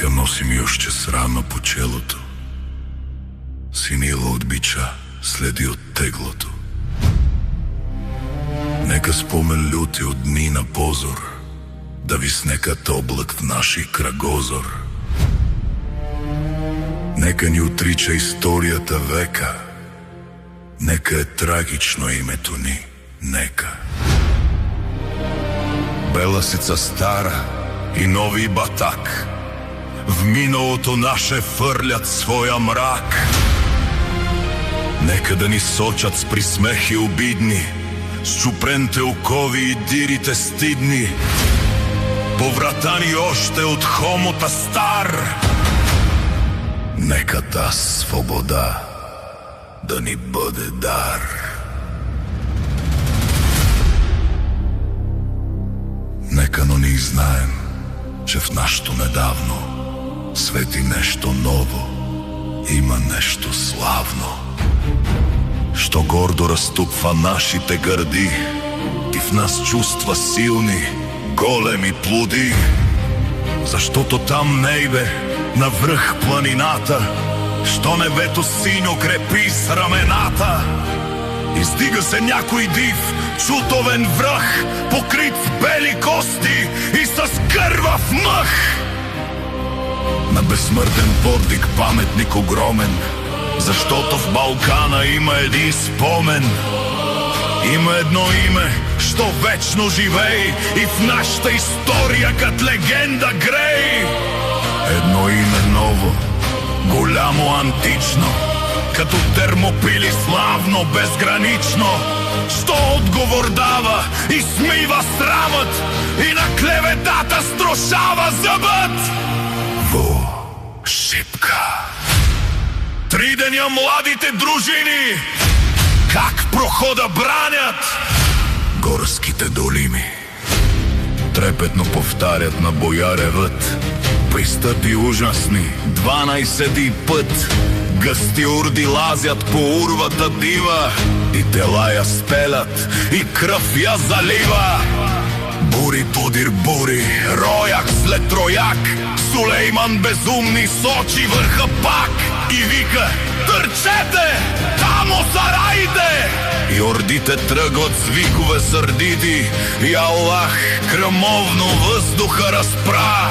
Нека носим още срама по челото. Синила от бича следи от теглото. Нека спомен люти от дни на позор да висне като облак в наши крагозор. Нека ни отрича историята века. Нека е трагично името ни, нека. Беласица стара и нови батак в миналото наше фърлят своя мрак. Нека да ни сочат с присмехи обидни, с чупрените окови и дирите стидни. По врата ни още от хомота стар. Нека та свобода да ни бъде дар. Нека но ни знаем, че в нашето недавно свети нещо ново, има нещо славно, що гордо разтупва нашите гърди и в нас чувства силни, големи плоди. Защото там нейбе, навръх планината, що небето синьо крепи с рамената. Издига се някой див, чутовен връх, покрит с бели кости и с кървав мъх. На безсмъртен подвиг паметник огромен, защото в Балкана има един спомен. Има едно име, що вечно живей и в нашата история кът легенда грей. Едно име ново, голямо антично, като Термопили славно, безгранично, що отговор дава и смива срамът и на клеветата строшава зъбът. Во Шипка. 3 деня младите дружини как прохода бранят горските долини. Трепетно повтарят на боя ревът пристъпи ужасни 12 път. Гъсти урди лазят по урвата дива и тела я спелят и кръв я залива. Бури подир бури, рояк след рояк, Сулейман безумни сочи върха пак и вика: търчете, тамо сараите! И ордите тръгват с викове сърдити и Аллах кръмовно въздуха разпра.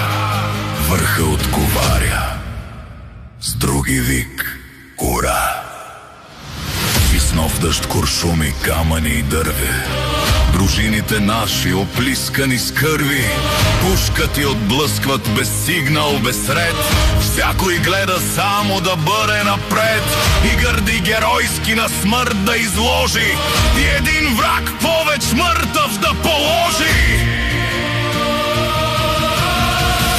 Върха отговаря с други вик: ура! И с нов дъжд куршуми, камъни и дърви, дружините наши оплискани с кърви, пушкат и отблъскват без сигнал, без ред. Всякой гледа само да бъде напред и гърди геройски на смърт да изложи и един враг повеч мъртъв да положи.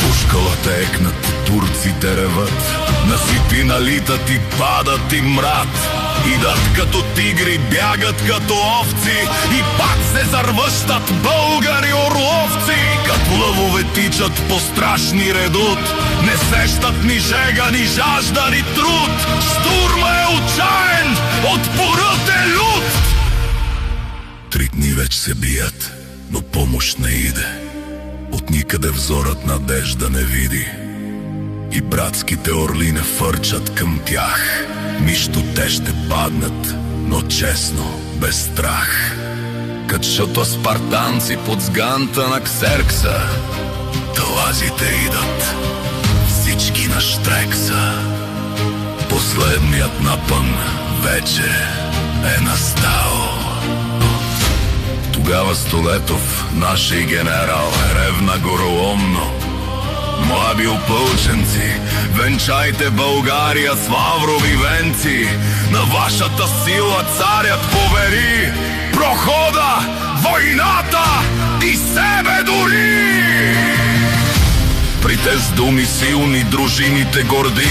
Пушкалата екнат, турците реват, насипи налитат и падат и мрат. Идат като тигри, бягат като овци и пак се зарвъщат българи орловци. Като лъвове тичат по страшни редут, не сещат ни жега, ни жажда, ни труд. Штурма е отчаян, отпорът е лют. 3 дни вече се бият, но помощ не иде. От никъде взорът надежда не види и братските орли не фърчат към тях. Нищо те ще паднат, но честно, без страх. Качото спартанци под сганта на Ксеркса, талазите идат, всички на штрекса. Последният напън вече е настал. Тогава Столетов, наши генерал, ревна гороломно: млади опълченци, венчайте България с лаврови венци. На вашата сила царят повери прохода, войната и себе дори. При тез думи силни дружините горди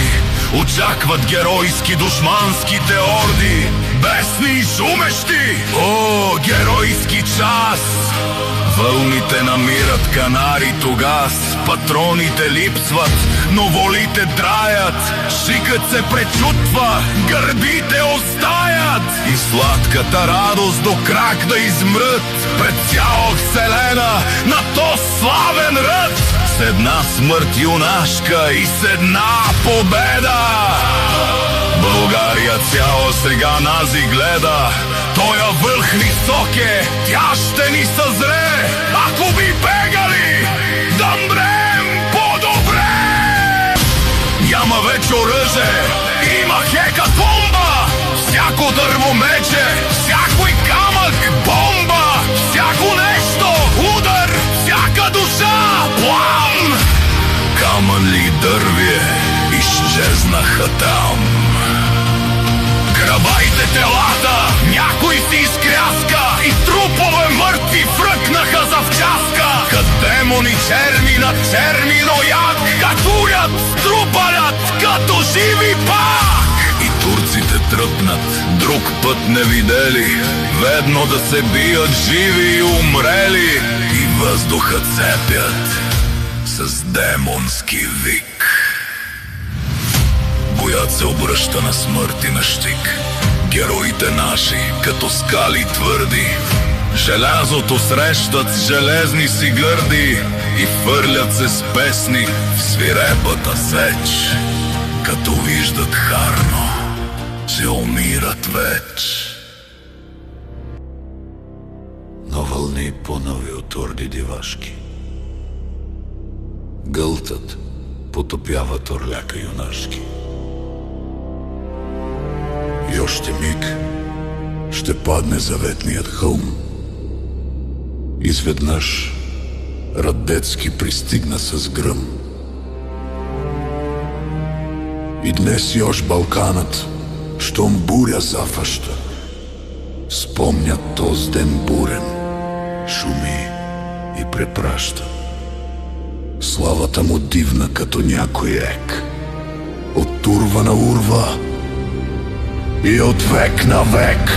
очакват геройски душманските орди. Бесни и шумещи, о, геройски час! Вълните намират канари тогас, патроните липсват, но волите траят. Шикът се пречутва, гърдите остаят и сладката радост до крак да измрът пред цяла вселена на то славен ръд. С една смърт юнашка и с една победа България цяла сега нази гледа. Тоя върх висок е, тя ще ни съзре. Ако би бегали, да мрем по-добре. Няма вече оръжие, има хекатомба. Всяко дърво мече, всякой камък бомба. Всяко нещо удар, всяка душа плам. Камън ли дървие изчезнаха там. Грабайте телата, някой си изкряска и трупове мъртви фръкнаха завчаска. Кът демони черни на черни рояк катурят, струпалят като живи пак. И турците тръпнат, друг път не видели, ведно да се бият живи и умрели. И въздуха цепят с демонски вик. Боят се обръща на смърт и на щик. Героите наши, като скали твърди, желязото срещат с железни си гърди и фърлят се с песни в свирепата сеч. Като виждат харно, че умират веч. Но вълни понови от орди дивашки гълтат, потопяват орляка юнашки. И още миг ще падне заветният хълм. Изведнъж Радецки пристигна с гръм. И днес još Балканът, щом буря зафаща, спомня тоз ден бурен, шуми и препраща. Славата му дивна като някой ек, от турва на урва и от век на век.